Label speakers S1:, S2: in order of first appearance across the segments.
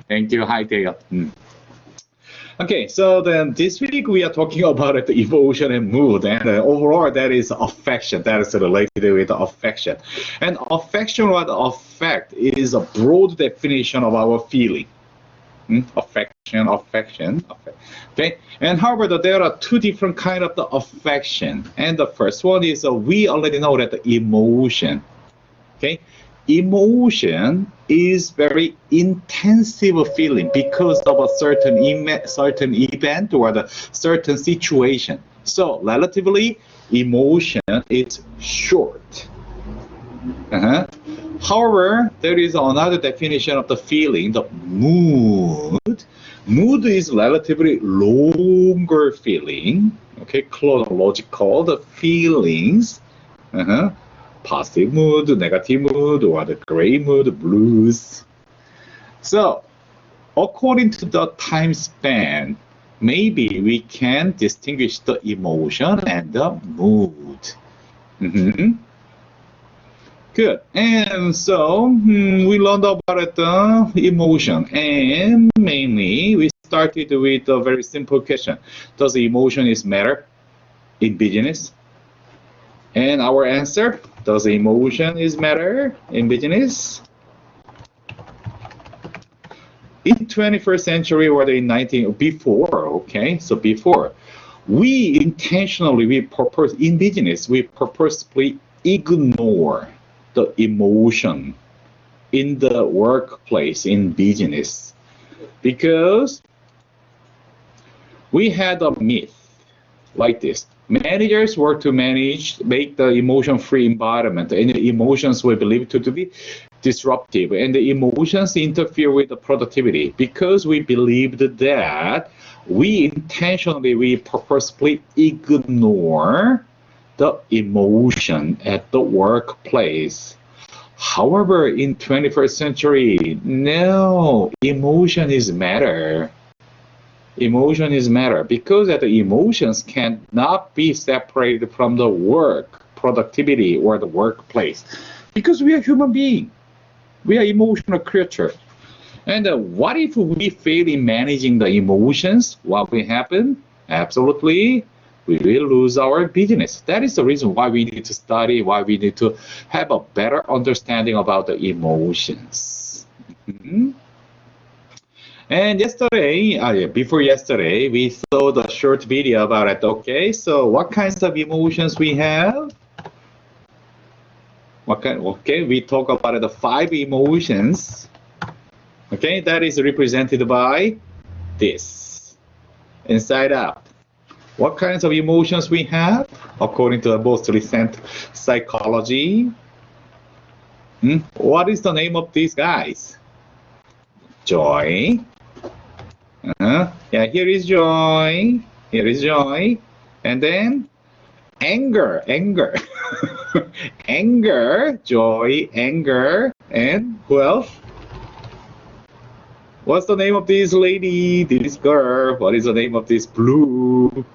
S1: Thank you. Hi, Tail. Okay, so then this week we are talking about the emotion and mood, and overall that is affection. That is related with affection, and affection or affect is a broad definition of our feeling. Affection. Okay, and however, there are two different kind of the affection, and the first one is we already know that the emotion. Okay, emotion is very intensive feeling because of a certain event or the certain situation. So relatively, emotion is short. However, there is another definition of the feeling, the mood. Mood is relatively longer feeling. Okay, chronological, the feelings. Positive mood, negative mood, or the gray mood, blues. So, according to the time span, maybe we can distinguish the emotion and the mood. Good. And so we learned about the emotion, and mainly we started with a very simple question: does the emotion is matter in business? And our answer: does the emotion is matter in business? In 21st century or in 19 before, okay, so before, we purpose in business, we purposely ignore the emotion in the workplace, in business, because we had a myth like this. Managers were to make the emotion-free environment, and the emotions were believed to be disruptive, and the emotions interfere with the productivity, because we believed that we purposely ignore the emotion at the workplace. However, in 21st century, no, emotion is matter. Emotion is matter because the emotions cannot be separated from the work, productivity, or the workplace. Because we are human beings. We are emotional creatures. And what if we fail in managing the emotions? What will happen? Absolutely, we will lose our business. That is the reason why we need to study, why we need to have a better understanding about the emotions. And before yesterday, we saw the short video about it. Okay, so what kinds of emotions we have? Okay, we talk about the 5 emotions. Okay, that is represented by this, inside out. What kinds of emotions we have according to the most recent psychology? What is the name of these guys? Joy. Yeah, here is joy. Here is joy. And then anger. Anger, joy, anger. And who else? What's the name of this lady, this girl? What is the name of this blues?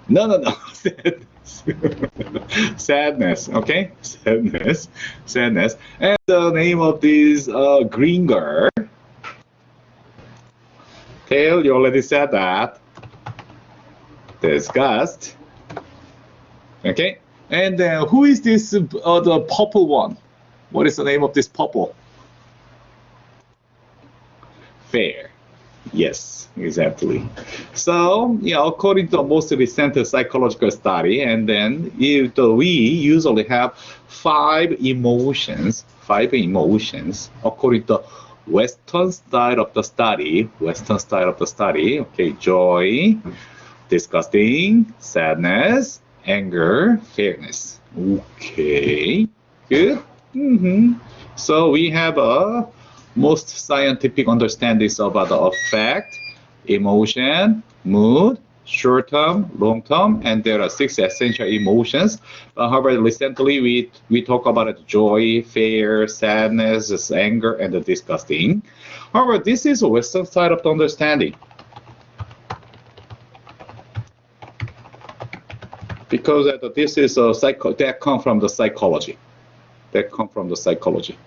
S1: No. Sadness, okay? Sadness. And the name of this green girl? Tail, you already said that. Disgust. Okay? And who is this, the purple one? What is the name of this purple? Fair. Yes, exactly. So, according to the most recent psychological study, and then we usually have 5 emotions, according to Western style of the study. Okay, joy, disgusting, sadness, anger, fairness. Okay, good. So we have a most scientific understandings about the affect, emotion, mood, short-term, long-term, and there are 6 essential emotions. However, recently we talk about joy, fear, sadness, anger, and the disgusting. However, this is a Western side of the understanding, because this is that come from the psychology. That come from the psychology.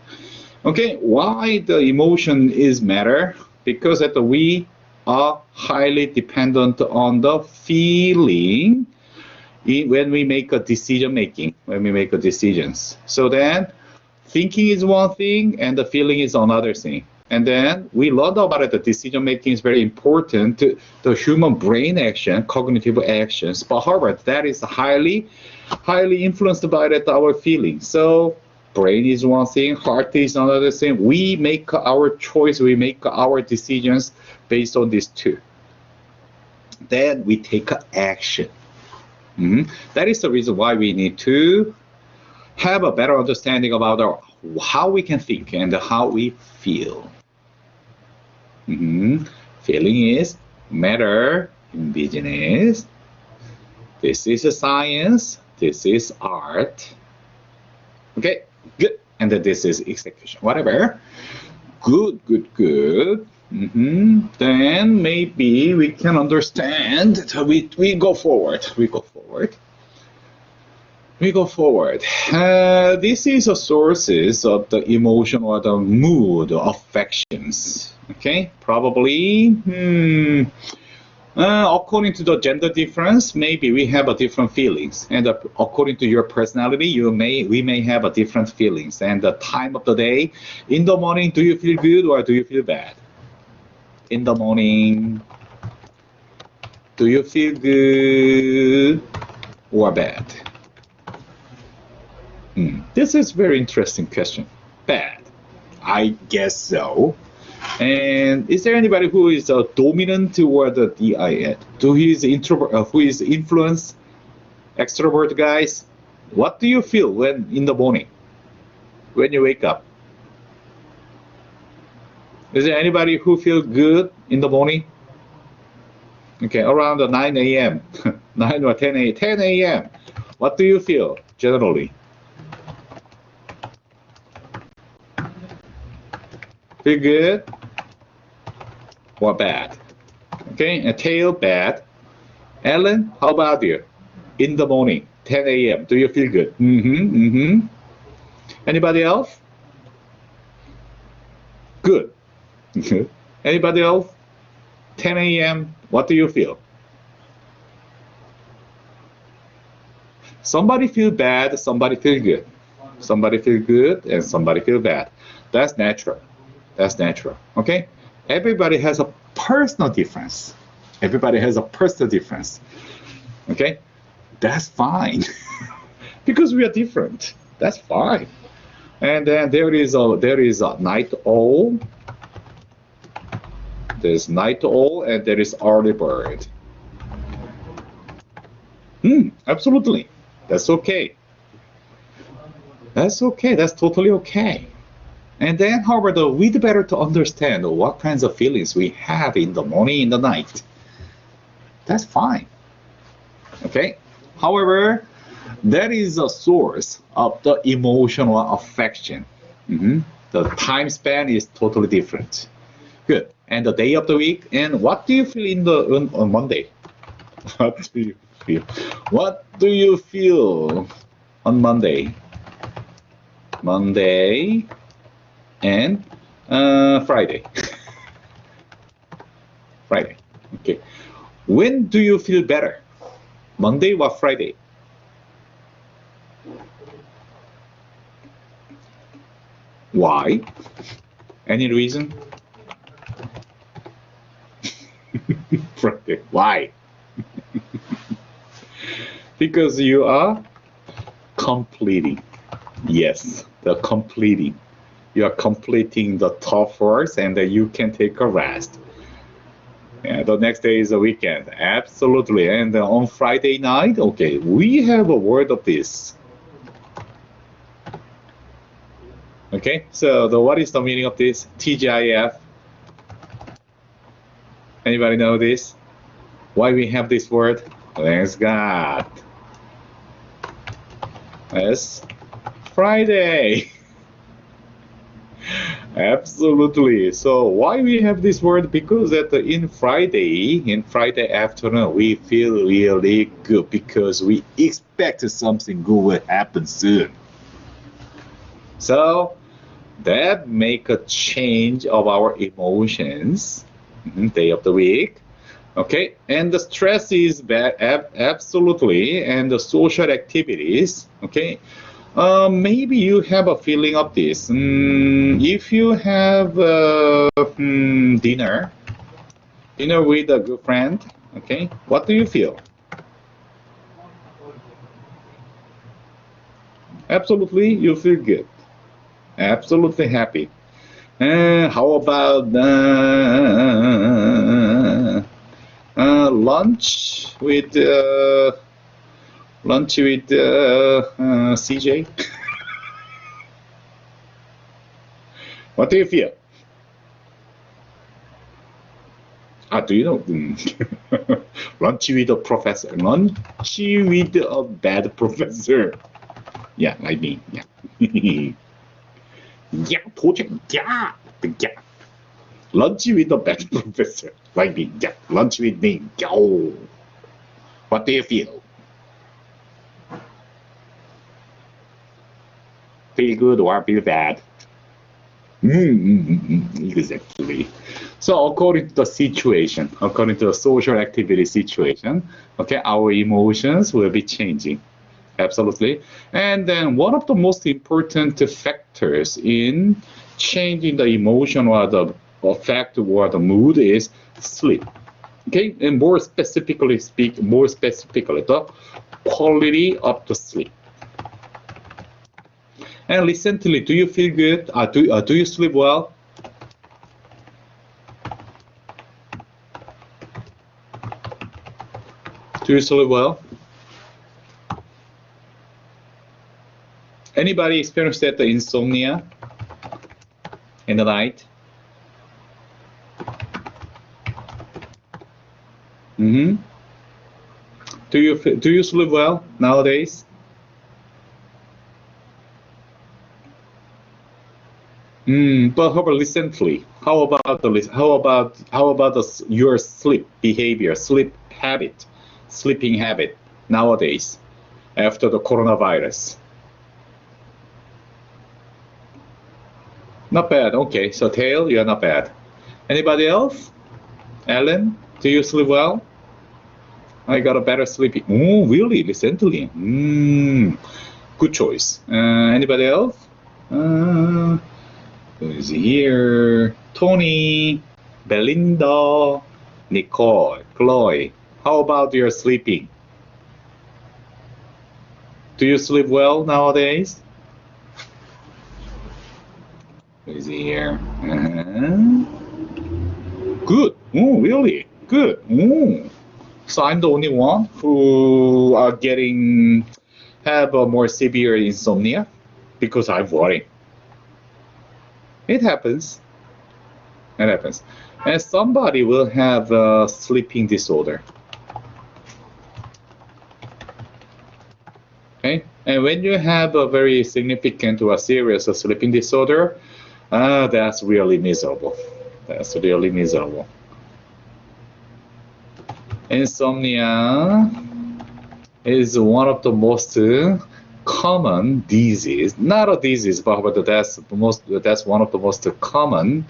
S1: Okay, why the emotion is matter? Because that we are highly dependent on the feeling when we make a decision making, when we make a decisions. So then thinking is one thing and the feeling is another thing. And then we learned about it, the decision making is very important to the human brain action, cognitive actions. But however, that is highly influenced by that, our feelings. So brain is one thing, heart is another thing. We make our choice, we make our decisions based on these two. Then we take action. That is the reason why we need to have a better understanding about how we can think and how we feel. Feeling is matter in business. This is a science. This is art. Okay, good. And then this is execution. Whatever. Good. Then maybe we can understand. We go forward. This is a sources of the emotion or the mood, affections. Okay, probably. According to the gender difference, maybe we have a different feelings, and according to your personality, we may have a different feelings. And the time of the day, in the morning, do you feel good or do you feel bad? In the morning, do you feel good or bad? This is very interesting question. Bad, I guess so. And is there anybody who is dominant or the DIN? Who is introvert? Who is influence? Extrovert guys? What do you feel when in the morning, when you wake up? Is there anybody who feels good in the morning? Okay, around 9 a.m., 9 or 10 a.m. What do you feel generally? Feel good or bad? Okay, a tail bad. Ellen, how about you? In the morning, 10 a.m., do you feel good? Anybody else? Good. Anybody else? 10 a.m., what do you feel? Somebody feel bad, somebody feel good. Somebody feel good and somebody feel bad. That's natural. Okay? Everybody has a personal difference. Okay? That's fine. Because we are different. That's fine. And then there is a night owl. There's night owl and there is early bird. Absolutely. That's okay. That's totally okay. And then, however, we'd better to understand what kinds of feelings we have in the morning, in the night. That's fine. Okay? However, that is a source of the emotional affection. The time span is totally different. Good. And the day of the week, and what do you feel on Monday? What do you feel on Monday? Monday and Friday. Friday. Okay. When do you feel better? Monday or Friday? Why? Any reason? Friday. Why? Because you are completing. Yes, the completing. You are completing the tough works and then you can take a rest. Yeah, the next day is a weekend. Absolutely. And on Friday night, okay, we have a word of this. Okay, so what is the meaning of this? TGIF. Anybody know this? Why we have this word? Thanks God. Yes, Friday. Absolutely. So why we have this word? Because in Friday afternoon, we feel really good because we expect something good will happen soon. So that make a change of our emotions day of the week. Okay, and the stress is bad, absolutely, and the social activities. Okay, maybe you have a feeling of this. If you have dinner with a good friend, okay, what do you feel? Absolutely, you feel good. Absolutely happy. How about lunch with CJ? What do you feel? Do you know? Lunch with a professor. Lunch with a bad professor. Yeah, like me. Yeah. Yeah, 도저히, yeah. Yeah. Lunch with a bad professor. Like me. Yeah. Lunch with me. Yo. What do you feel? Feel good or feel bad? Exactly. So according to the situation, according to the social activity situation, okay, our emotions will be changing. Absolutely. And then one of the most important factors in changing the emotion or the affect or the mood is sleep. Okay, and more specifically, the quality of the sleep. And recently, do you feel good? Do you sleep well? Do you sleep well? Anybody experience that the insomnia in the night? Mm-hmm. Do you sleep well nowadays? But how about recently? How about your sleep behavior, sleeping habit nowadays after the coronavirus? Not bad. Okay, so Tail, you're not bad. Anybody else? Ellen, do you sleep well? I got a better sleeping. Oh, really? Recently? Good choice. Anybody else? Who's here? Tony, Belinda, Nicole, Chloe. How about your sleeping? Do you sleep well nowadays? Who's here? Good. Oh, really? Good. Oh. So I'm the only one who are have a more severe insomnia because I'm worrying. It happens. It happens. And somebody will have a sleeping disorder. Okay? And when you have a very significant or serious sleeping disorder, that's really miserable. That's really miserable. Insomnia is one of the most common disease. Not a disease, but that's one of the most common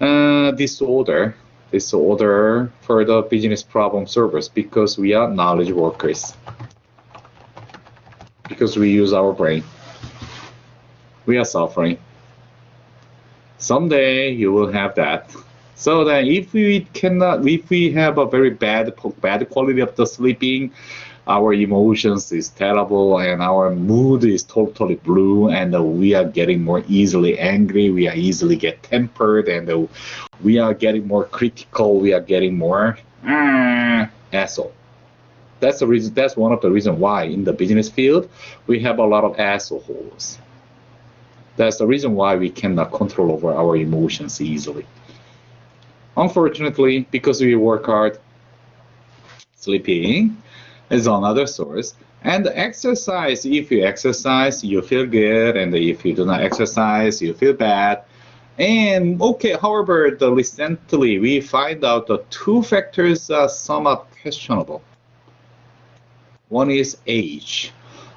S1: disorder for the business problem solvers because we are knowledge workers. Because we use our brain. We are suffering. Someday you will have that. So that if we have a very bad quality of the sleeping, our emotions is terrible and our mood is totally blue and we are getting more easily angry, we are easily get tempered, and we are getting more critical, we are getting more asshole. That's the reason. That's one of the reasons why in the business field we have a lot of assholes. That's the reason why we cannot control over our emotions easily. Unfortunately, because we work hard, sleeping is another source. And exercise, if you exercise, you feel good. And if you do not exercise, you feel bad. And okay, however, recently we find out the two factors are somewhat questionable. One is age.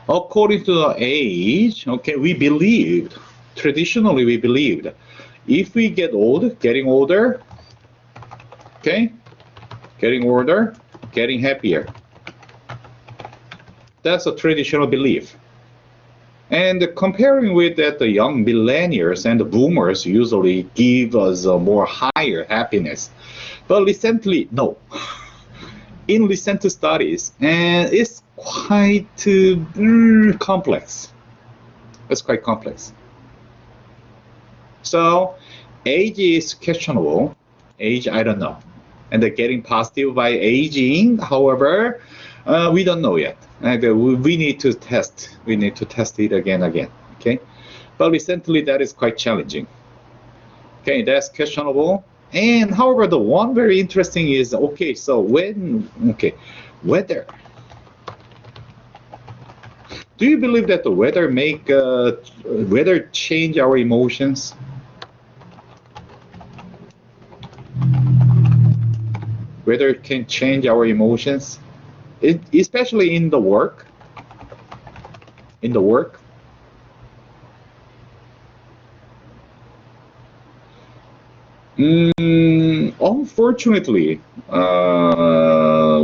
S1: According to the age, okay, we believed traditionally we believed if we get old, getting older, okay, getting older, getting happier. That's a traditional belief. And comparing with that, the young millennials and the boomers usually give us a more higher happiness. But recently, no. In recent studies, and it's quite complex. It's quite complex. So, age is questionable. Age, I don't know. And getting positive by aging, however, we don't know yet. We need to test. We need to test it again. Okay, but recently that is quite challenging. Okay, that's questionable. And however, the one very interesting is okay. So weather. Do you believe that the weather weather change our emotions? Weather can change our emotions, especially in the work. In the work. Unfortunately,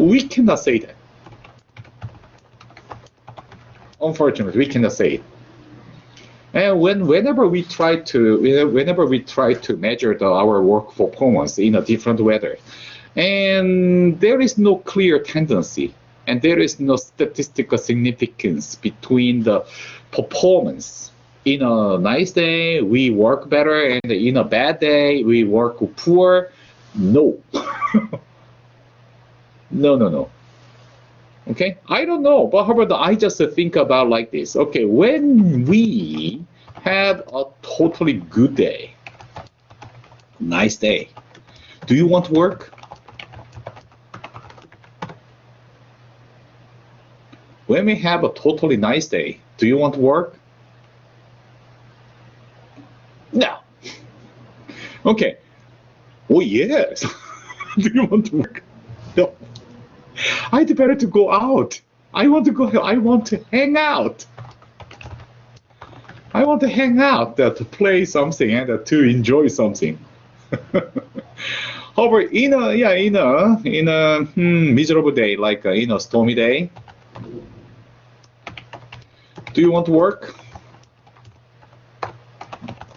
S1: we cannot say that. Unfortunately, we cannot say it. And whenever we try to measure our work performance in a different weather, and there is no clear tendency, and there is no statistical significance between the performance. In a nice day, we work better, and in a bad day, we work poor. No. No. Okay, I don't know, but how about I just think about like this? Okay, when we have a totally good day, nice day, do you want to work? When we have a totally nice day, do you want to work? No. Okay. Oh yes. Do you want to work? No. I'd better to go out. I want to hang out. I want to hang out, to play something and to enjoy something. However, in a miserable day, like in a stormy day, do you want to work?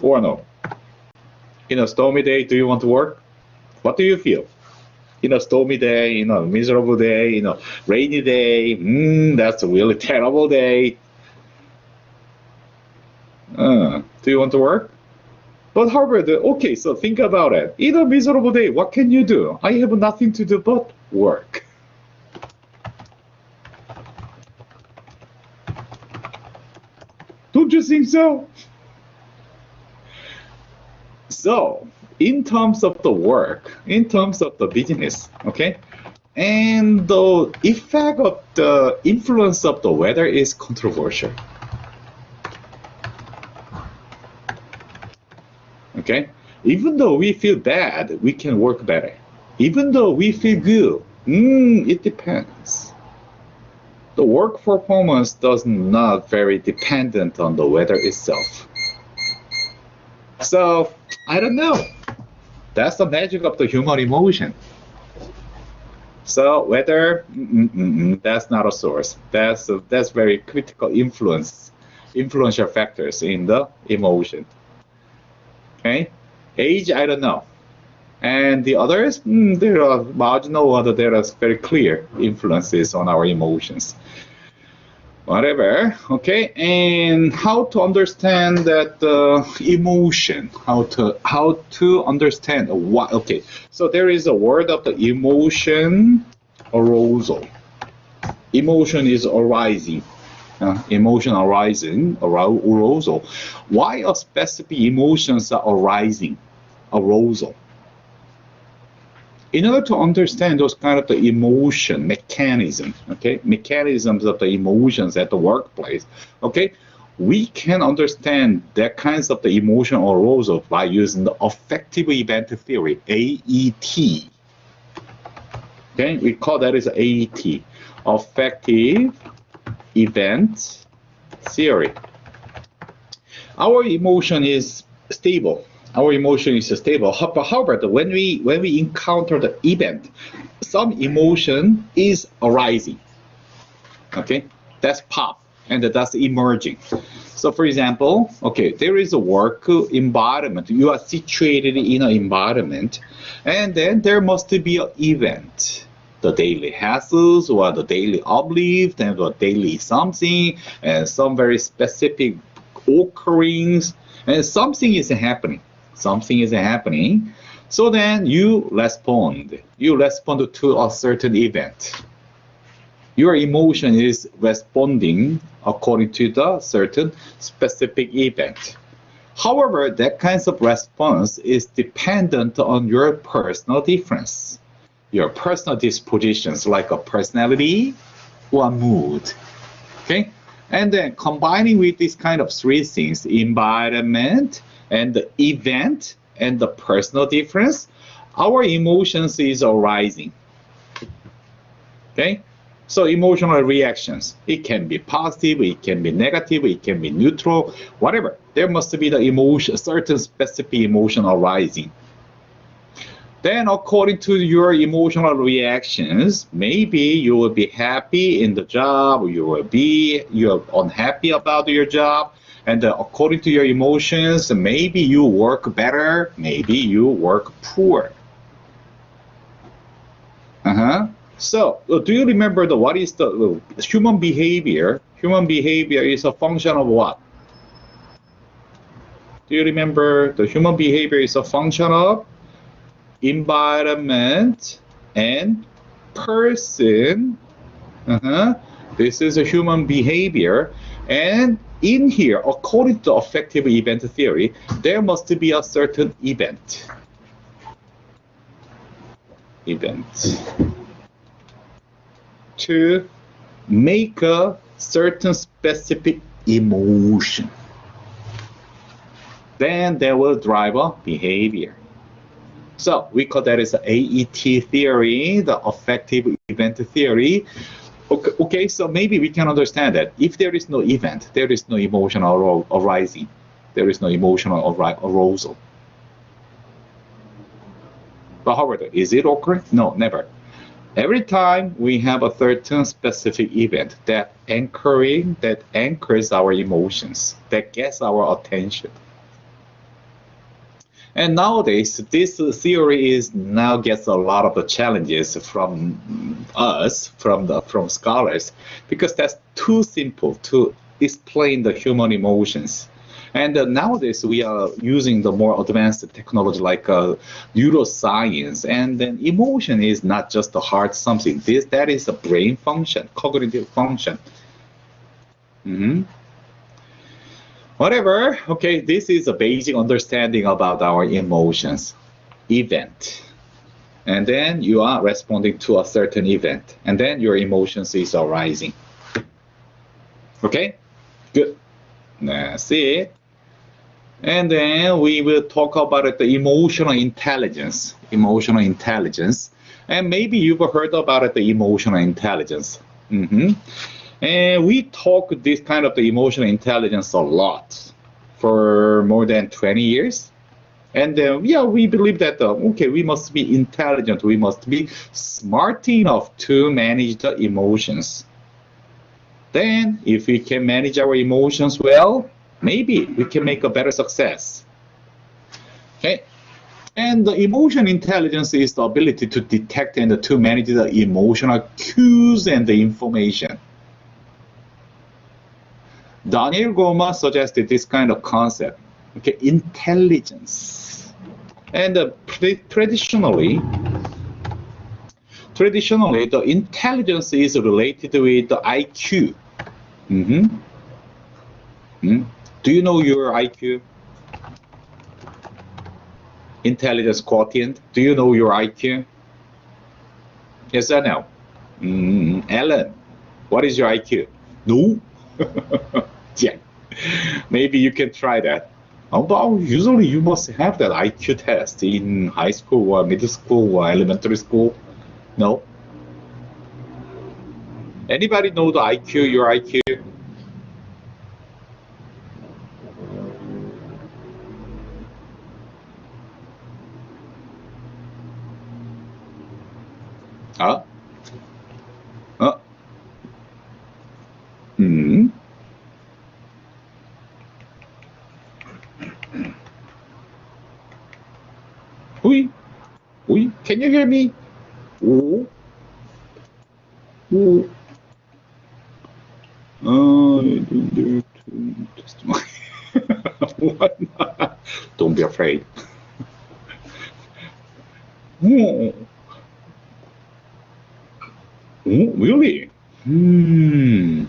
S1: Or no? In a stormy day, do you want to work? What do you feel? In a stormy day, miserable day, rainy day, that's a really terrible day. Do you want to work? But however, okay, so think about it. In a miserable day, what can you do? I have nothing to do but work. Don't you think so? So, in terms of the work, in terms of the business, okay, and the effect of the influence of the weather is controversial. Okay, even though we feel bad, we can work better. Even though we feel good, it depends. The work performance does not very dependent on the weather itself. So, I don't know. That's the magic of the human emotion. So weather, that's not a source. That's very critical influential factors in the emotion. Okay, age, I don't know. And the others, there are marginal, or there are very clear influences on our emotions. Whatever, okay, and how to understand that emotion, how to understand what, okay, so there is a word of the emotion arousal. Emotion is arising, arousal. Why are specific emotions are arising, arousal? In order to understand those kind of the emotion mechanisms, okay, mechanisms of the emotions at the workplace, okay, we can understand that kinds of the emotional arousal by using the affective event theory, AET. Okay, we call that as AET, affective event theory. Our emotion is stable. Our emotion is stable. However, when we encounter the event, some emotion is arising. Okay, that's pop and that's emerging. So, for example, okay, there is a work environment. You are situated in an environment, and then there must be an event. The daily hassles or the daily uplift and the daily something and some very specific occurrings and something is happening. Something is happening. So then you respond. You respond to a certain event. Your emotion is responding according to the certain specific event. However, that kind of response is dependent on your personal difference, your personal dispositions like a personality or mood. Okay? And then combining with these kind of three things, environment and the event and the personal difference, our emotions is arising. Okay? So emotional reactions, it can be positive, it can be negative, it can be neutral, whatever. There must be the emotion, certain specific emotion arising. Then according to your emotional reactions, maybe you will be happy in the job, you're unhappy about your job, and according to your emotions, maybe you work better, maybe you work poor. So, do you remember what is the human behavior? Human behavior is a function of what? Do you remember the human behavior is a function of environment and person? This is a human behavior. And in here, according to affective event theory, there must be a certain event. To make a certain specific emotion. Then they will drive a behavior. So we call that as AET theory, the affective event theory. Okay, so maybe we can understand that if there is no event, there is no emotional arising. There is no emotional arousal. But however, is it occurring? No, never. Every time we have a certain specific event that anchors our emotions, that gets our attention. And nowadays, this theory is now gets a lot of the challenges from us, from scholars, because that's too simple to explain the human emotions. And nowadays, we are using the more advanced technology like neuroscience. And then emotion is not just the heart something. That is a brain function, cognitive function. Whatever. Okay, this is a basic understanding about our emotions. Event. And then you are responding to a certain event. And then your emotions is arising. Okay? Good. That's it. And then we will talk about the emotional intelligence. Emotional intelligence. And maybe you've heard about the emotional intelligence. And we talk this kind of the emotional intelligence a lot for more than 20 years. And we believe that, okay, we must be intelligent. We must be smart enough to manage the emotions. Then if we can manage our emotions well, maybe we can make a better success. Okay. And the emotion intelligence is the ability to detect and to manage the emotional cues and the information. Daniel Goleman suggested this kind of concept, okay, intelligence. And traditionally, the intelligence is related with the IQ. Do you know your IQ? Intelligence quotient. Do you know your IQ? Yes or no? Alan, what is your IQ? No? Yeah. Maybe you can try that. Although usually you must have that IQ test in high school or middle school or elementary school. No? Anybody know the IQ, your IQ? Uh, uh, mm, oui, oui. Can you hear me? Oh, oh. Just what? Don't be afraid. Oh, oh, really?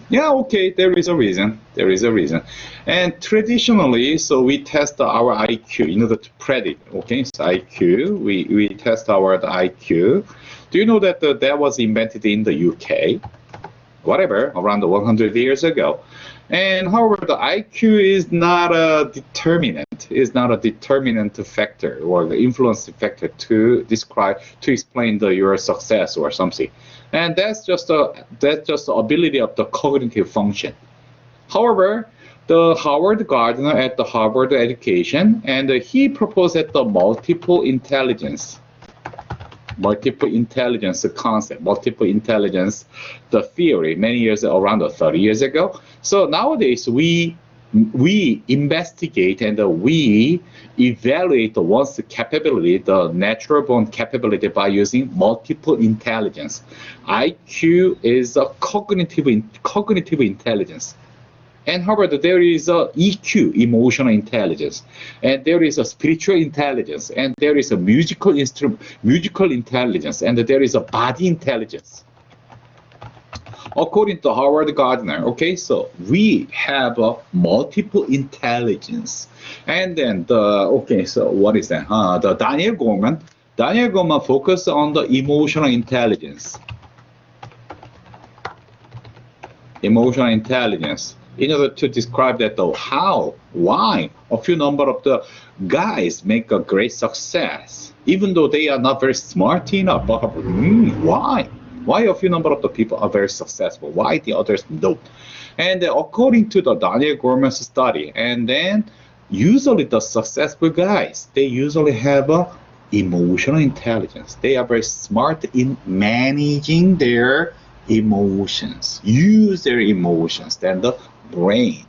S1: Yeah, okay, there is a reason. There is a reason. And traditionally, so we test our IQ in order to predict, okay? So IQ, we test our IQ. Do you know that that was invented in the UK? Whatever, around 100 years ago. And however, the IQ is not a determinant, is not a determinant factor or the influence factor to describe, to explain your success or something. And that's just the ability of the cognitive function. However, the Howard Gardner at the Harvard Education, and he proposed that the multiple intelligence concept, multiple intelligence, the theory many years, around 30 years ago. So nowadays we investigate and we evaluate one's capability, the natural born capability, by using multiple intelligence. IQ is a cognitive intelligence. And however, there is a EQ, emotional intelligence, and there is a spiritual intelligence, and there is a musical intelligence, and there is a body intelligence. According to Howard Gardner, okay, so we have a multiple intelligence. And then so what is that? The Daniel Goleman focused on the emotional intelligence. Emotional intelligence. In order to describe that, though, why a few number of the guys make a great success, even though they are not very smart enough. But why? Why a few number of the people are very successful? Why the others don't? And according to the Daniel Goleman's study, and then usually the successful guys, they usually have a emotional intelligence. They are very smart in managing their emotions, use their emotions than the brain.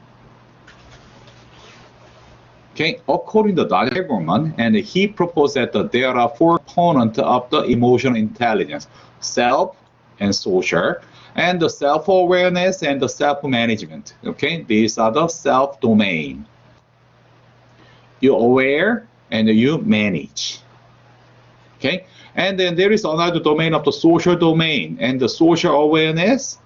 S1: Okay, according to Daniel Goleman, and he proposed that there are four components of the emotional intelligence: self and social, and the self-awareness and the self-management. Okay, these are the self-domain. You're aware and you manage. Okay, and then there is another domain of the social domain, and the social awareness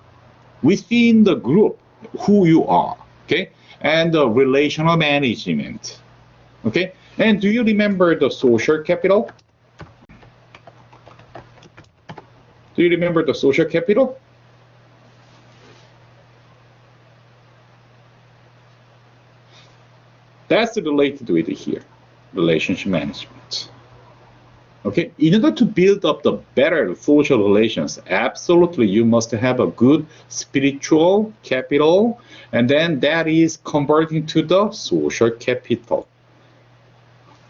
S1: within the group, who you are. Okay, and the relational management. Okay, and do you remember the social capital? Do you remember the social capital? That's related with it here, relationship management. Okay, in order to build up the better social relations, absolutely you must have a good spiritual capital, and then that is converting to the social capital.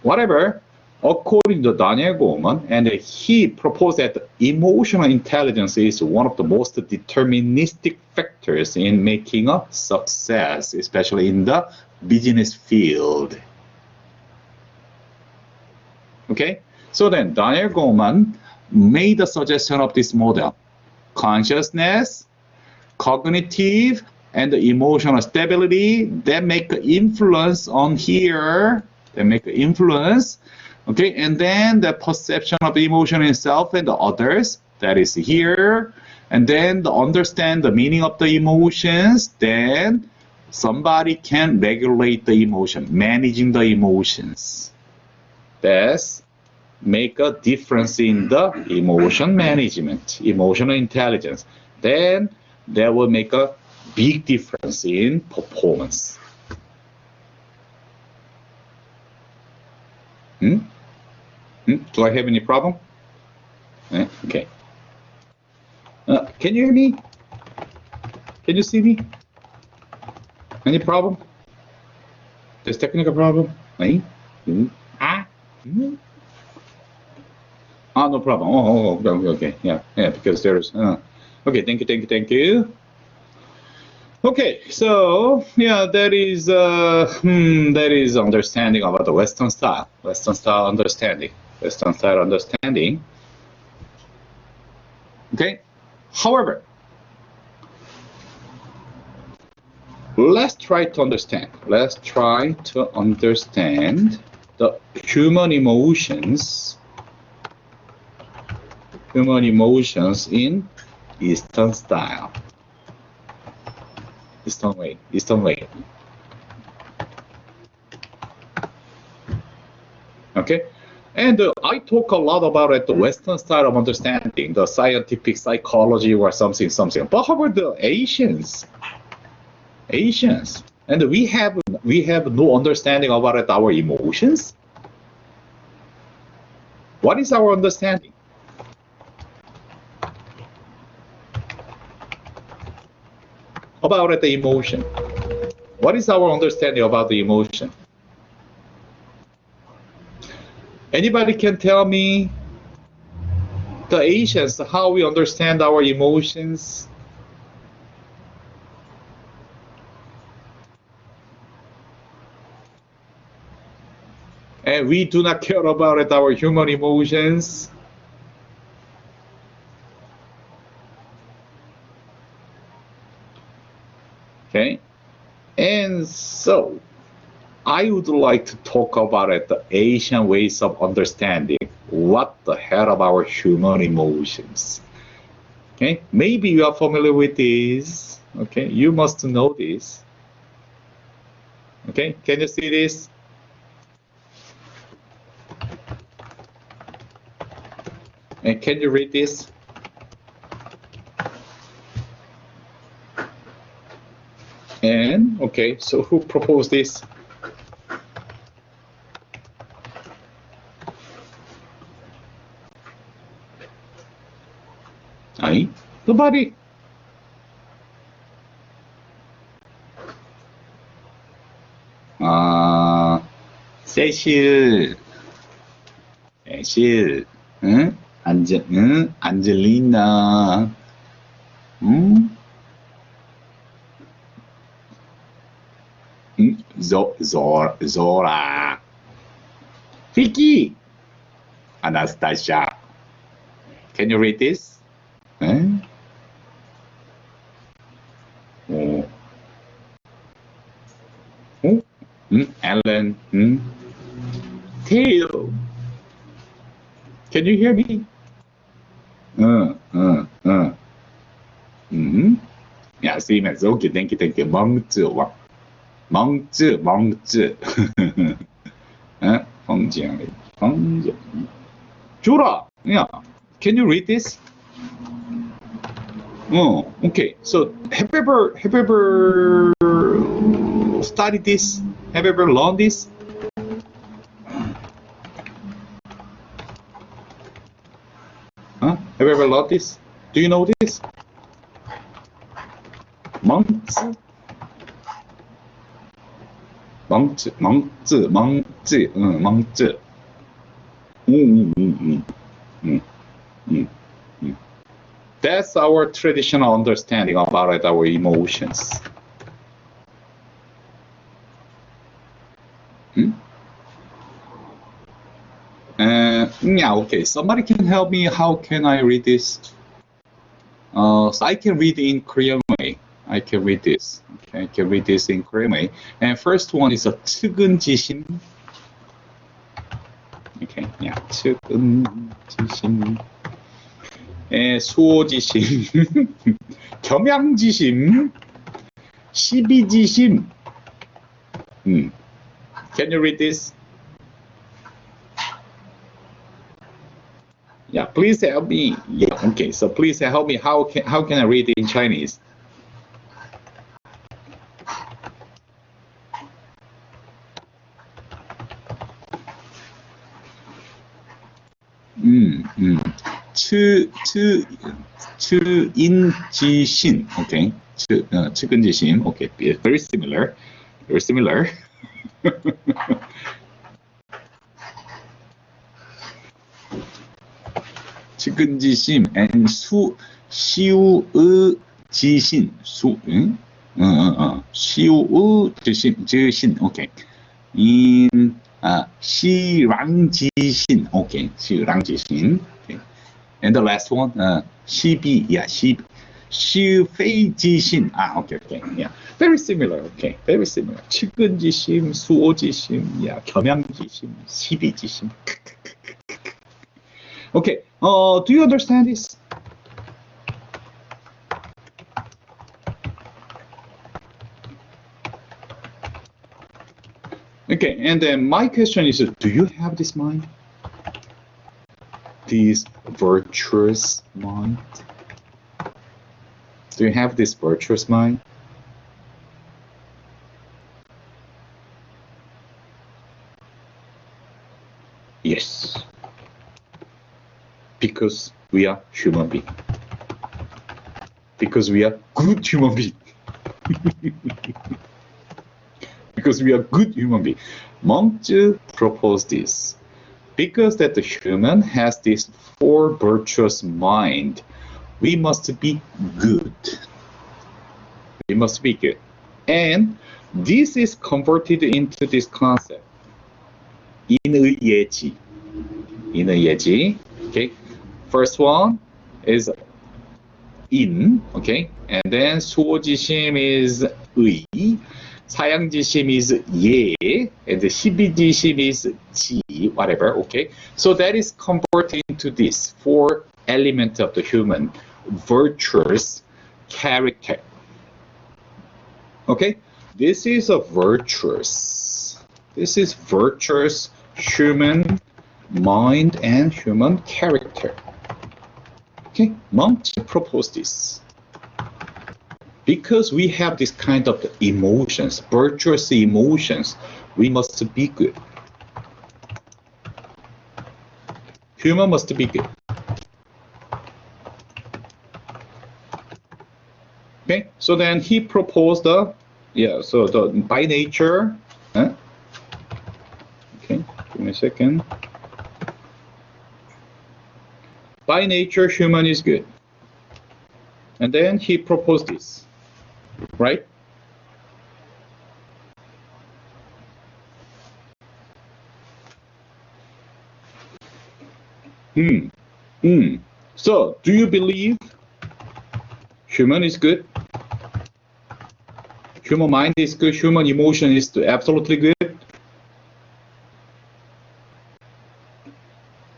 S1: Whatever, according to Daniel Goleman, and he proposed that emotional intelligence is one of the most deterministic factors in making a success, especially in the business field. Okay, so then Daniel Goleman made a suggestion of this model: consciousness, cognitive, and emotional stability that make influence on here. They make influence. Okay, and then the perception of emotion in self and the others, that is here. And then the understand the meaning of the emotions, then somebody can regulate the emotion, managing the emotions. That's make a difference in the emotion management, emotional intelligence. Then that will make a big difference in performance. Do I have any problem? Okay. Can you hear me? Can you see me? Any problem? There's technical problem? No problem. Okay. Yeah, because there's, okay, thank you. Okay, so yeah, that is understanding about the Western style understanding. Okay, however, let's try to understand. Let's try to understand the human emotions in Eastern style, Eastern way. Okay, and I talk a lot about it, the Western style of understanding, the scientific psychology or something. But how about the Asians? And we have no understanding about it, our emotions. What is our understanding about the emotion? What is our understanding about the emotion? Anybody can tell me the Asians how we understand our emotions? And we do not care about it, our human emotions. Okay, and so I would like to talk about it, the Asian ways of understanding what the hell of our human emotions. Okay, maybe you are familiar with this. Okay, you must know this. Okay, can you see this? And can you read this? And okay, so who proposed this? I? Nobody. 세실, 애실, 응? 안젤리나, 응? Zora, Vicky, Anastasia. Can you read this? 응? Alan, Theo. Can you hear me? Yeah, Siemens. Okay, thank you. 멍쯔. 황지영. Jura. Yeah. Can you read this? Okay. So have you ever studied this? Have you ever learned this? Have you ever learned this? Do you know this? 멍쯔. 멍쯔. That's our traditional understanding about it, our emotions. Yeah, okay. Somebody can help me. How can I read this? So I can read in Korean way. I can read this. Okay, I can read this in Korean way. And first one is a 측은지심. Okay, yeah, 측은지심. 수호지심, 겸양지심, 시비지심. Can you read this? Yeah, please help me. Yeah, okay. So please help me. How can I read it in Chinese? 인지신. Okay. 측은지심. Okay. Very similar. Very similar. 측은지심 and 시우의지신 시우의지신 okay. in 시랑지신 okay. 시랑지신 okay. And the last one 시비 시페이지신 okay, yeah, very similar, okay, very similar. 측은지심, 수오지심, 겸양지심, 시비지심. Okay, do you understand this? Okay, and then my question is, do you have this mind? This virtuous mind? Do you have this virtuous mind? Yes. Because we are human beings. Because we are good human beings. Because we are good human beings. Monk proposed this. Because that the human has this four virtuous mind, we must be good. We must be good. And this is converted into this concept. 인의예지. 인의예지. Okay. First one is in. Okay. And then 수오지심 is 의. 사양지심 is 예. And the 시비지심 is 지. Whatever. Okay. So that is converted into this four elements of the human virtuous character. Okay, this is a virtuous. This is virtuous human mind and human character. Okay, monks propose this because we have this kind of emotions, virtuous emotions. We must be good. Human must be good. Okay, so then he proposed the by nature. Okay, give me a second. By nature, human is good. And then he proposed this, right? So, do you believe human is good? Human mind is good, human emotion is absolutely good?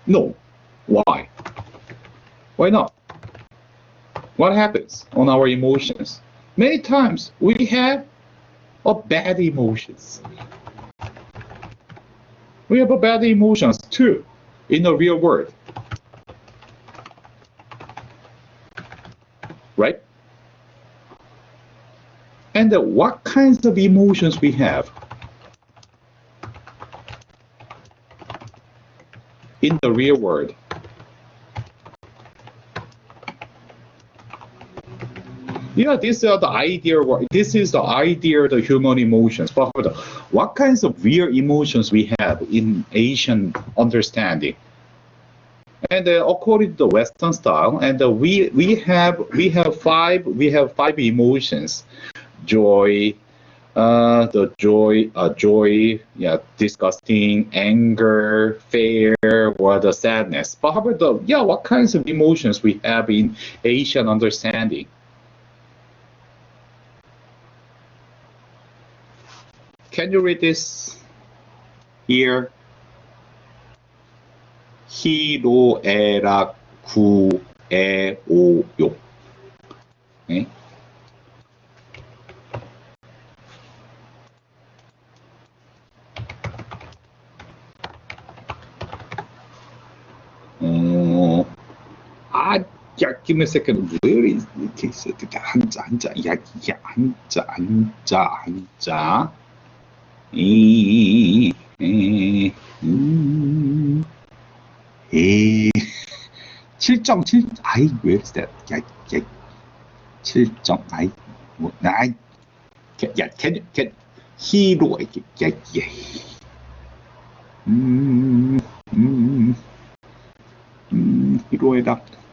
S1: No. Why? Why not? What happens on our emotions? Many times we have bad emotions. We have bad emotions too in the real world. Right? And what kinds of emotions we have in the real world? Yeah, this is the idea. This is the idea of the human emotions. But what kinds of real emotions we have in Asian understanding? And according to the Western style, and we have five emotions: joy, joy, disgusting, anger, fear, or the sadness. But how about what kinds of emotions we have in Asian understanding? Can you read this here? 희로애락 구애오욕. Okay. Give me a second. Where is it? 앉아. 이 7.7 아이 where is that? 7점 아이 뭐 아이 can 희로 희로애락 감사합니다.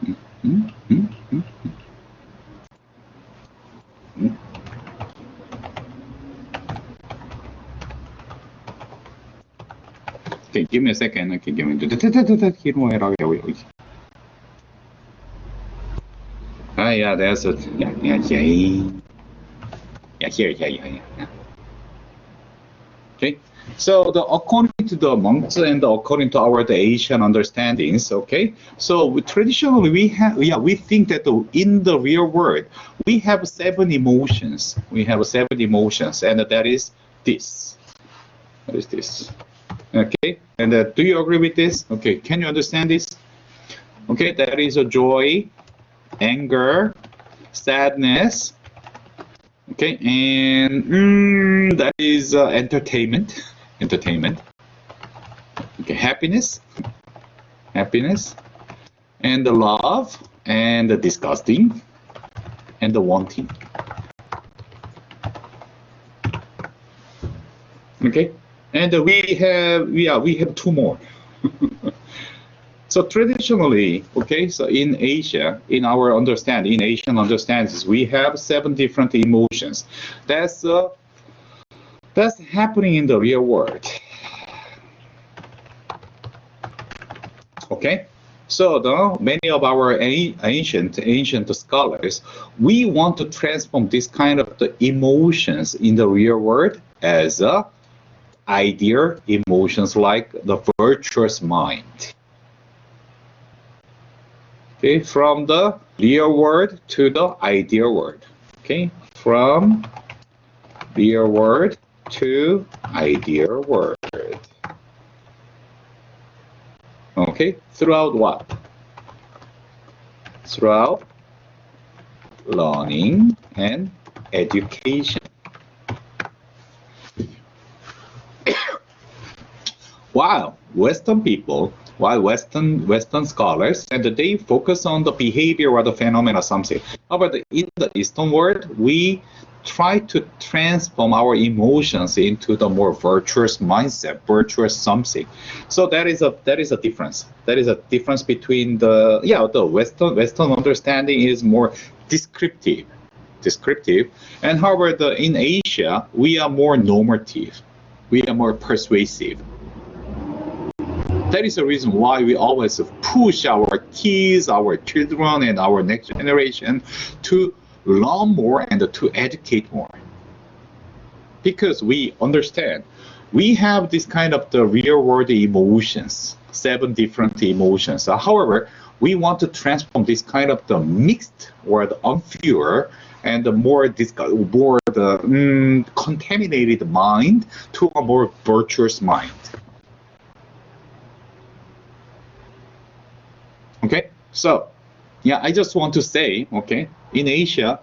S1: Okay, give me a second. Okay, give me the yeah, there's a here. Okay, so according to the monks and according to our Asian understandings, okay, so traditionally we think that in the real world we have 7 emotions. We have 7 emotions, and that is this. What is this? Okay, and do you agree with this? Okay, can you understand this? Okay, that is a joy, anger, sadness. Okay, and that is entertainment. Okay, happiness, and the love, and the disgusting, and the wanting. Okay, and we have 2 more. So traditionally, okay, so in Asia, in our understanding, in Asian understandings, we have 7 different emotions. That's happening in the real world. Okay, so many of our ancient scholars, we want to transform this kind of the emotions in the real world as ideal emotions like the virtuous mind. Okay, from the real world to the ideal world. Okay, from real world to ideal world. Okay, throughout what? Throughout learning and education. While Western scholars, and they focus on the behavior or the phenomena something. However, in the Eastern world, we try to transform our emotions into the more virtuous mindset, virtuous something. So that is a difference. That is a difference between the Western understanding is more descriptive, and however in Asia we are more normative, we are more persuasive. That is the reason why we always push our kids, our children, and our next generation to learn more and to educate more. Because we understand we have this kind of the real world emotions, 7 different emotions. However, we want to transform this kind of the mixed or the impure and the more contaminated mind to a more virtuous mind. Okay, so I just want to say, okay, in Asia,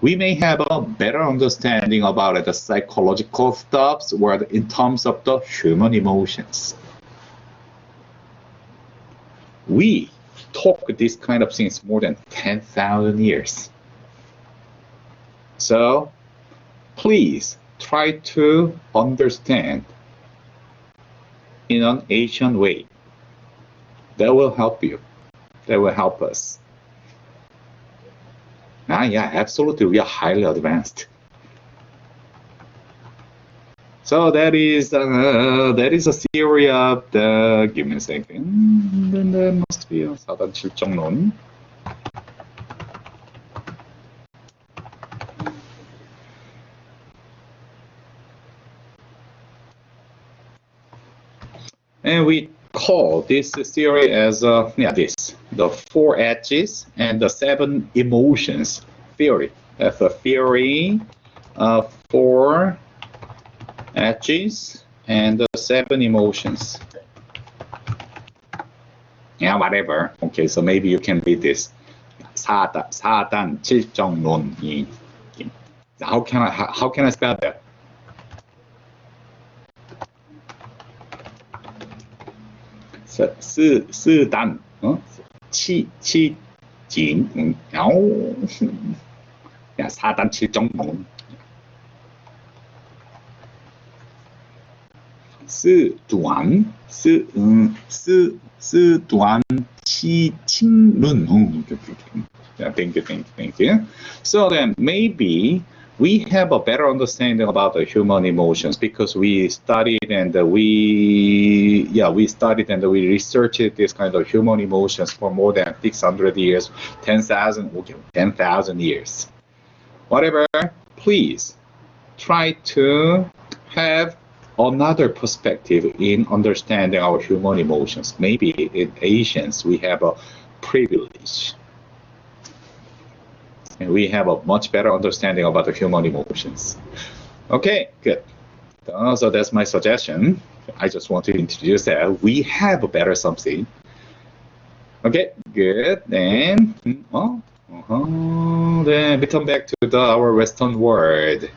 S1: we may have a better understanding about the psychological stuff or in terms of the human emotions. We talk this kind of things more than 10,000 years. So please try to understand in an Asian way. That will help you. That will help us. Yeah, absolutely. We are highly advanced. So that is a theory of the. Give me a second. Then there must be a 사단 칠정론. And we call this theory as the 4 edges and the 7 emotions theory. That's a theory of 4 edges and the 7 emotions. Yeah, whatever. Okay, so maybe you can read this. 4단 7정론. How can I spell that? 단, 7진, 4단 7정론. 四短七 침문. Yeah, thank you. So then maybe we have a better understanding about the human emotions because we studied and we researched this kind of human emotions for more than 600 years, 10,000 years. Whatever, please try to have another perspective in understanding our human emotions. Maybe in Asians, we have a privilege. And we have a much better understanding about the human emotions. Okay, good. So that's my suggestion. I just want to introduce that. We have a better something. Okay, good. Then, then we come back to our Western world.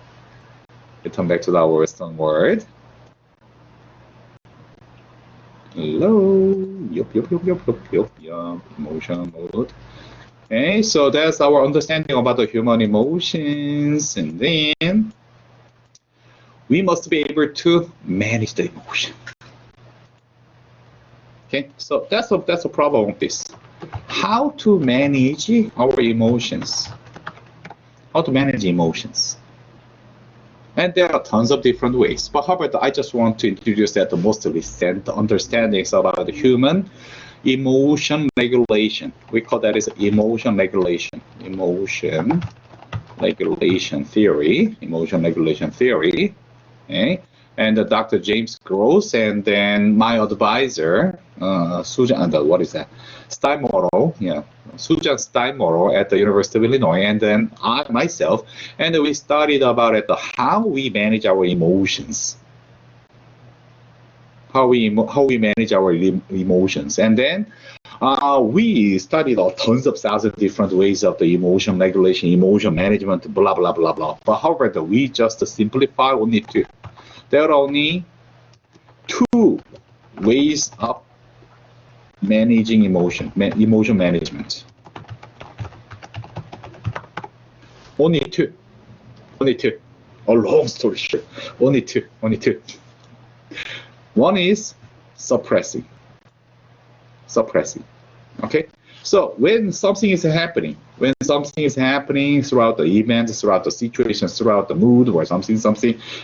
S1: Hello. Yup. Emotion mode. Okay, so that's our understanding about the human emotions, and then we must be able to manage the emotion. Okay, so that's a problem of this. How to manage our emotions? How to manage emotions? And there are tons of different ways. But however, I just want to introduce that the most recent understandings about the human emotion regulation. We call that as emotion regulation. Emotion regulation theory. Okay? And Dr. James Gross, and then my advisor, Susan, Steinmoro, Susan Steinmoro at the University of Illinois, and then I myself, and we studied about it, how we manage our emotions. How we manage our emotions, and then we studied tons of thousands of different ways of the emotion regulation, emotion management, blah blah blah blah. But however, we just simplify only two. There are only two ways of managing emotion management. Only two. A long story short, only two. One is suppressing. Okay? So when something is happening throughout the events, throughout the situations, throughout the mood or something,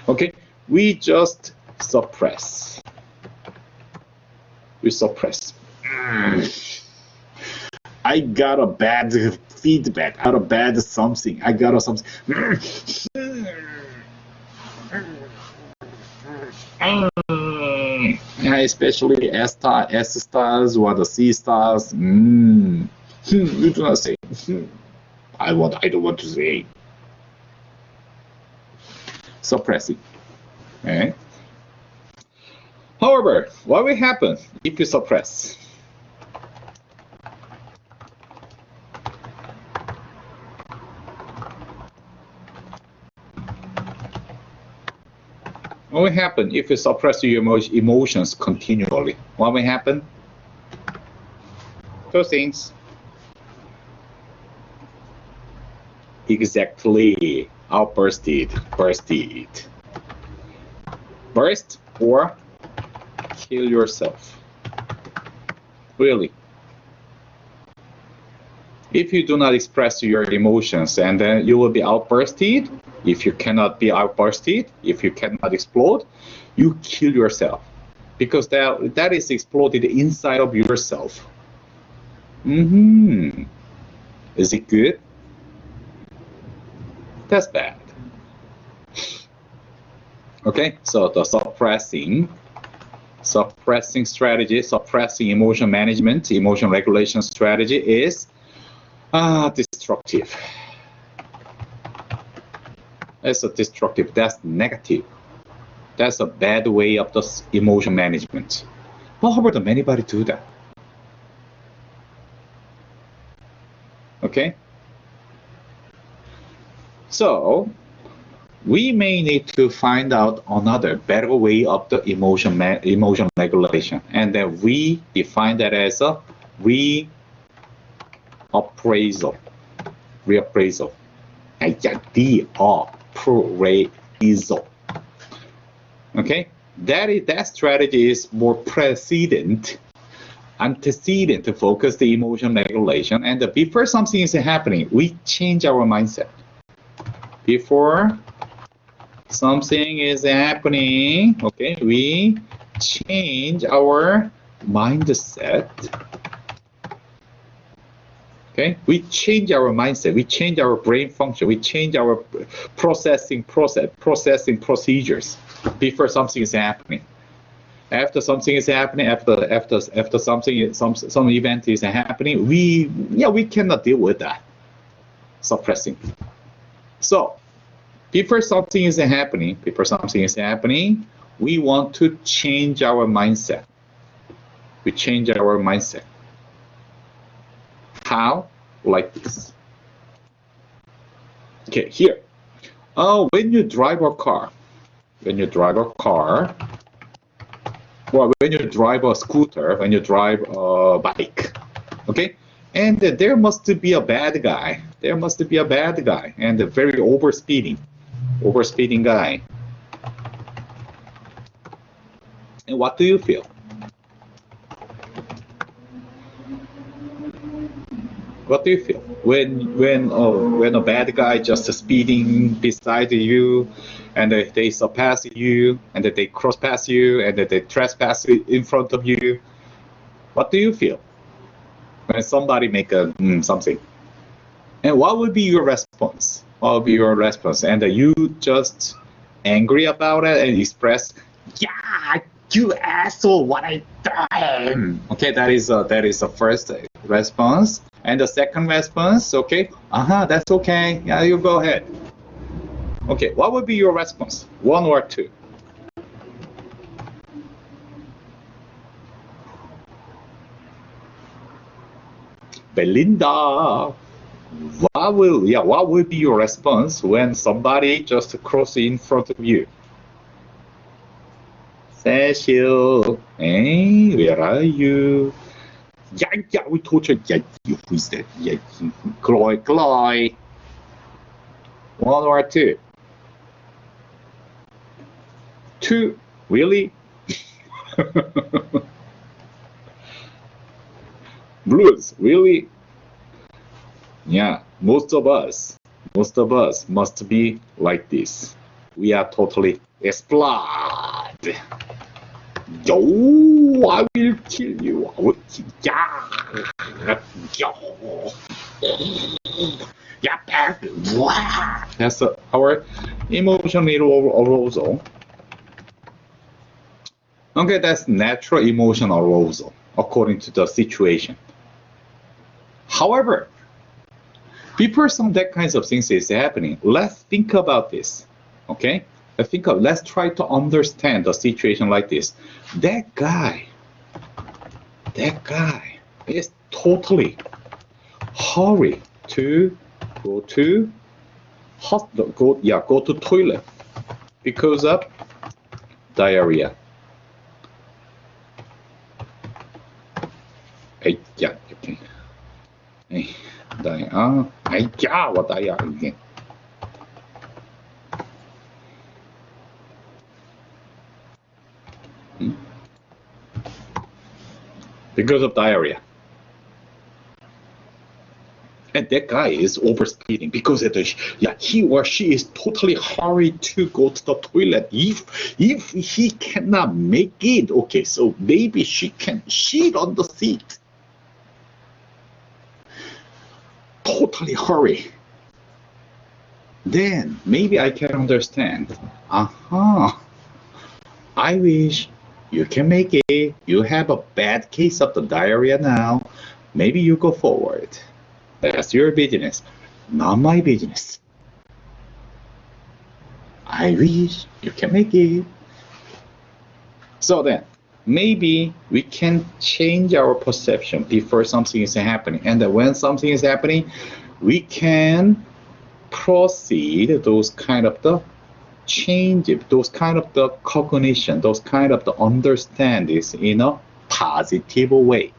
S1: okay, we just suppress. We suppress. I got a bad feedback, I got a bad something, I got a something. Especially S stars or the C stars. You do not say. I don't want to say. Suppressing. Okay. However, what will happen if you suppress? What will happen if you suppress your emotions continually? What will happen? Two things. Exactly. Outbursted. Burst or kill yourself. Really. If you do not express your emotions, and then you will be outbursted. If you cannot be outbursted, if you cannot explode, you kill yourself, because that is exploded inside of yourself. Is it good? That's bad. Okay, so the suppressing strategy, suppressing emotion management, emotion regulation strategy is destructive. That's destructive. That's negative. That's a bad way of the emotion management. But how about anybody do that? Okay. So we may need to find out another better way of the emotion regulation, and then we define that as a reappraisal. Okay, that strategy is more precedent. antecedent to focus the emotion regulation. And before something is happening, we change our mindset. Before something is happening, okay, we change our mindset. Okay, we change our mindset, we change our brain function, we change our processing procedures before something is happening. After something is happening, after something, some event is happening, we cannot deal with that suppressing. So before something is happening, we want to change our mindset. We change our mindset. How? Like this. Okay, here. When you drive a car, well, when you drive a scooter, when you drive a bike, okay, and there must be a bad guy. There must be a bad guy, and a very overspeeding guy. And what do you feel? What do you feel when a bad guy just speeding beside you, and they surpass you, and they cross pass you, and they trespass in front of you? What do you feel when somebody make something? And what would be your response? What would be your response? And you just angry about it and express, yeah, you asshole, what I done? Okay, that is the first response. And the second response, okay, that's okay. Yeah, you go ahead. Okay, what would be your response? One or two? Belinda, what will be your response when somebody just cross in front of you? Cecil, hey, where are you? Yeah, we told you. Yeah, who is that? Yeah, Chloe. One or two? Two? Really? Blues, really? Yeah, most of us must be like this. We are totally explode. Yo, I will kill you. I will kill yeah. That's our emotional arousal. Okay, that's natural emotional arousal according to the situation. However, before some that kinds of things is happening, let's think about this. Okay? Let's try to understand the situation like this. That guy is totally hurry to go to hospital, go to toilet because of diarrhea. Okay. What diarrhea again? Because of diarrhea. And that guy is overspeeding because he or she is totally hurried to go to the toilet. If he cannot make it, okay, so maybe she can shit on the seat. Totally hurry. Then maybe I can understand. I wish you can make it. You have a bad case of the diarrhea now. Maybe you go forward. That's your business, not my business. I wish you can make it. So then, maybe we can change our perception before something is happening. And then when something is happening, we can proceed those kind of the change, those kind of the cognition, those kind of the understandings in a positive way.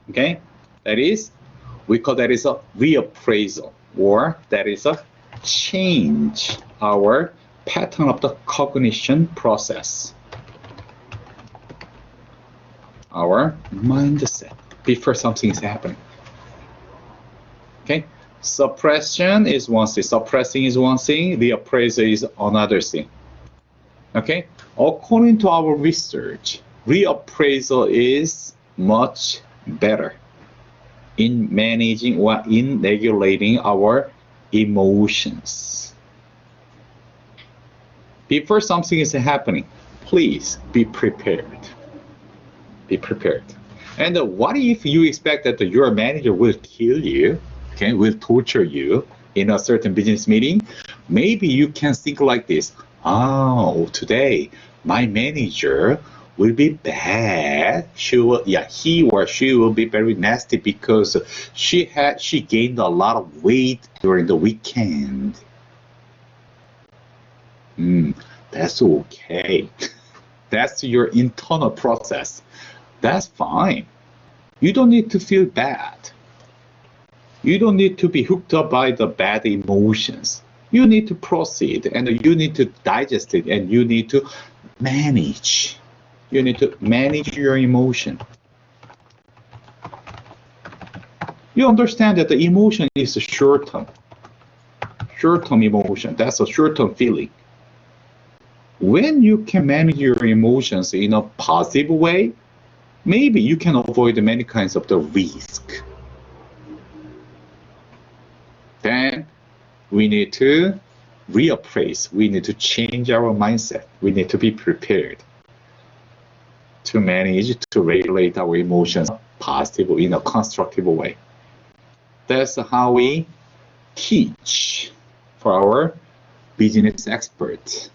S1: Okay, we call that is a reappraisal, or that is a change our pattern of the cognition process. our mindset before something is happening. Okay, suppression is one thing, suppressing is one thing, reappraisal is another thing. Okay, according to our research, reappraisal is much better in managing or in regulating our emotions. Before something is happening, please be prepared. Be prepared. And what if you expect that your manager will kill you, okay, will torture you in a certain business meeting? Maybe you can think like this. Oh, today my manager will be bad. He or she will be very nasty because she gained a lot of weight during the weekend. That's okay. That's your internal process. That's fine. You don't need to feel bad. You don't need to be hooked up by the bad emotions. You need to proceed and you need to digest it and you need to manage. You need to manage your emotion. You understand that the emotion is a short-term emotion. That's a short-term feeling. When you can manage your emotions in a positive way, maybe you can avoid many kinds of the risk. Then we need to reappraise. We need to change our mindset. We need to be prepared to manage, to regulate our emotions positive, in a constructive way. That's how we teach for our business experts.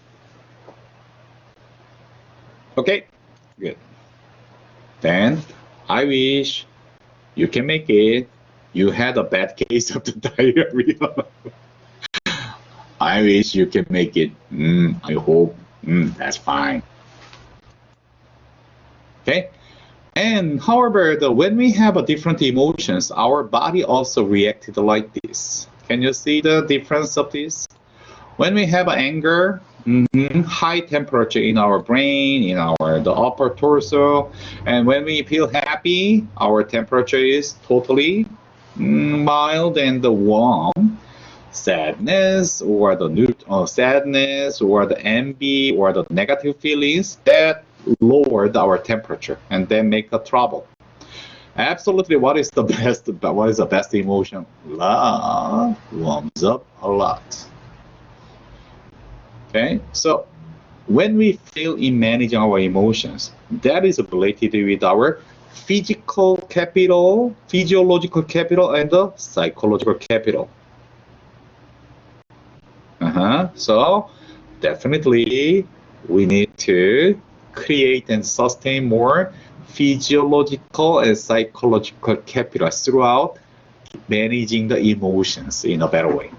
S1: Okay, good. Then I wish you can make it. You had a bad case of the diarrhea. I wish you can make it. I hope. That's fine. Okay. And however, when we have a different emotions, our body also reacted like this. Can you see the difference of this? When we have anger, high temperature in our brain, in the upper torso, and when we feel happy, our temperature is totally mild and warm. Sadness or sadness or the envy or the negative feelings that lowered our temperature and then make a trouble. Absolutely, what is the best emotion? Love warms up a lot. Okay, so when we fail in managing our emotions, that is related with our physiological capital, and the psychological capital. So definitely we need to create and sustain more physiological and psychological capital throughout managing the emotions in a better way.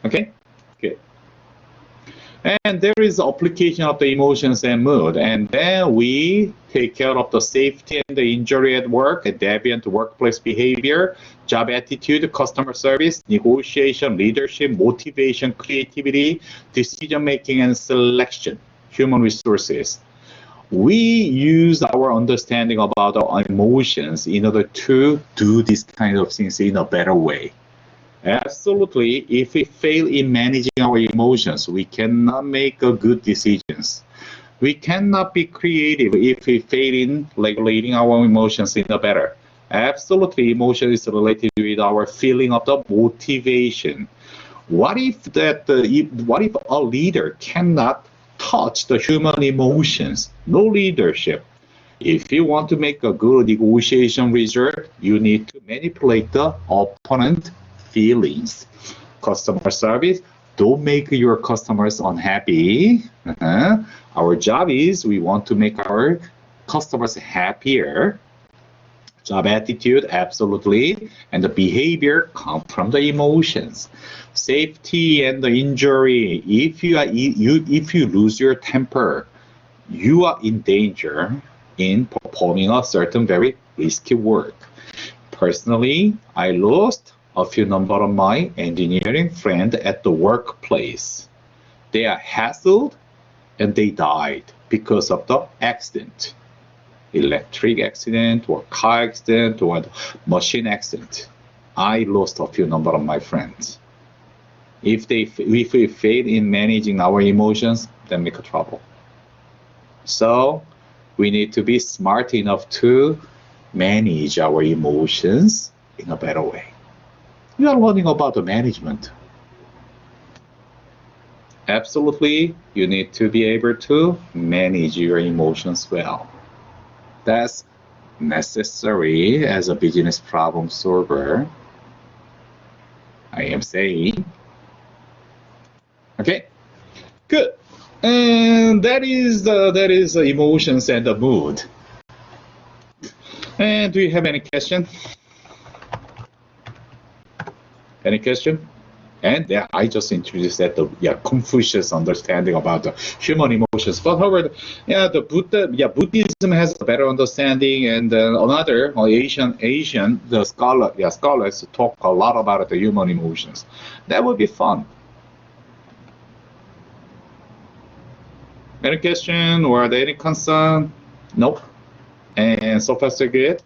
S1: Okay, good. And there is application of the emotions and mood, and then we take care of the safety and the injury at work, deviant workplace behavior, job attitude, customer service, negotiation, leadership, motivation, creativity, decision making, and selection, human resources. We use our understanding about our emotions in order to do these kind of things in a better way. Absolutely, if we fail in managing our emotions, we cannot make good decisions. We cannot be creative if we fail in regulating our emotions in a better. Absolutely, emotion is related with our feeling of the motivation. What if a leader cannot touch the human emotions? No leadership. If you want to make a good negotiation result, you need to manipulate the opponent feelings. Customer service, don't make your customers unhappy. Our job is we want to make our customers happier. Job attitude, absolutely, and the behavior come from the emotions. Safety and the injury. If you lose your temper, you are in danger in performing a certain very risky work. Personally, I lost a few number of my engineering friends at the workplace. They are hassled and they died because of the accident. electric accident or car accident or machine accident. I lost a few number of my friends. If we fail in managing our emotions, then we make trouble. So we need to be smart enough to manage our emotions in a better way. We are learning about the management. Absolutely, you need to be able to manage your emotions well. That's necessary as a business problem solver, I am saying. Okay, good. And that is the emotions and the mood. And do you have any question? Any question? And yeah, I just introduced that Confucius understanding about the human emotions. But however, the Buddhism has a better understanding, and another Asian scholars talk a lot about the human emotions. That would be fun. Any question or are there any concern? Nope. And so far so good.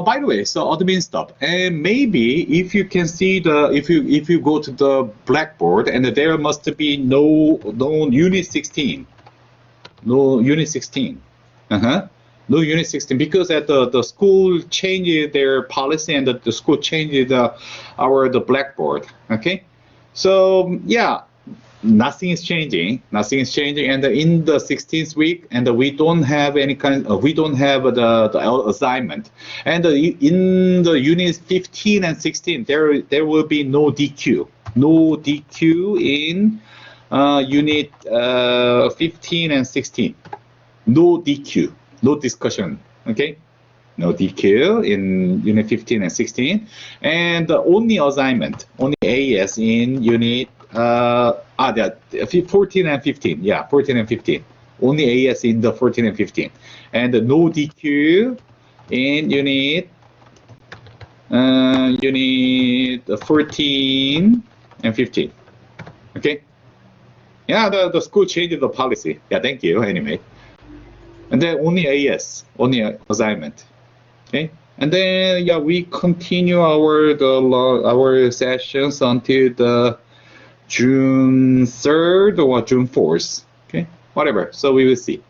S1: By the way, so admin stuff, and maybe if you can see if you go to the blackboard, and there must be no unit 16, no unit 16, no unit 16, because at the school changed their policy, and the school changed the blackboard. Okay, so yeah. Nothing is changing, and in the 16th week, and we don't have any we don't have the assignment, and in the units 15 and 16, there will be no DQ in unit 15 and 16, no DQ, no discussion. Okay, no DQ in unit 15 and 16, and only assignment, only AS in unit 14 and 15. Yeah, 14 and 15. Only AS in the 14 and 15. And no DQ in unit 14 and 15. Okay? Yeah, the school changed the policy. Yeah, thank you, anyway. And then only AS, only assignment. Okay? And then, yeah, we continue our sessions until the June 3rd or June 4th, okay, whatever. So we will see.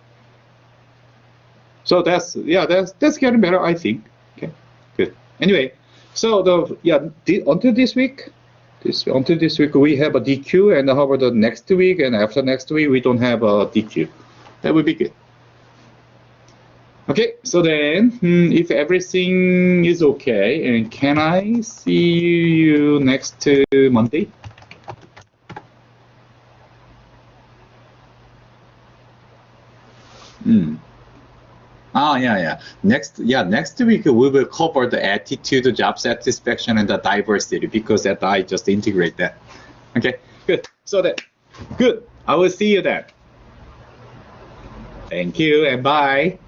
S1: So that's getting better, I think. Okay, good. Anyway, so until this week we have a DQ, and how about the next week and after next week we don't have a DQ. That would be good. Okay, so then if everything is okay, and can I see you next Monday? Yeah. Next week we will cover the attitude, job satisfaction, and the diversity, because that I just integrate that. Okay, good. So that good. I will see you then. Thank you and bye.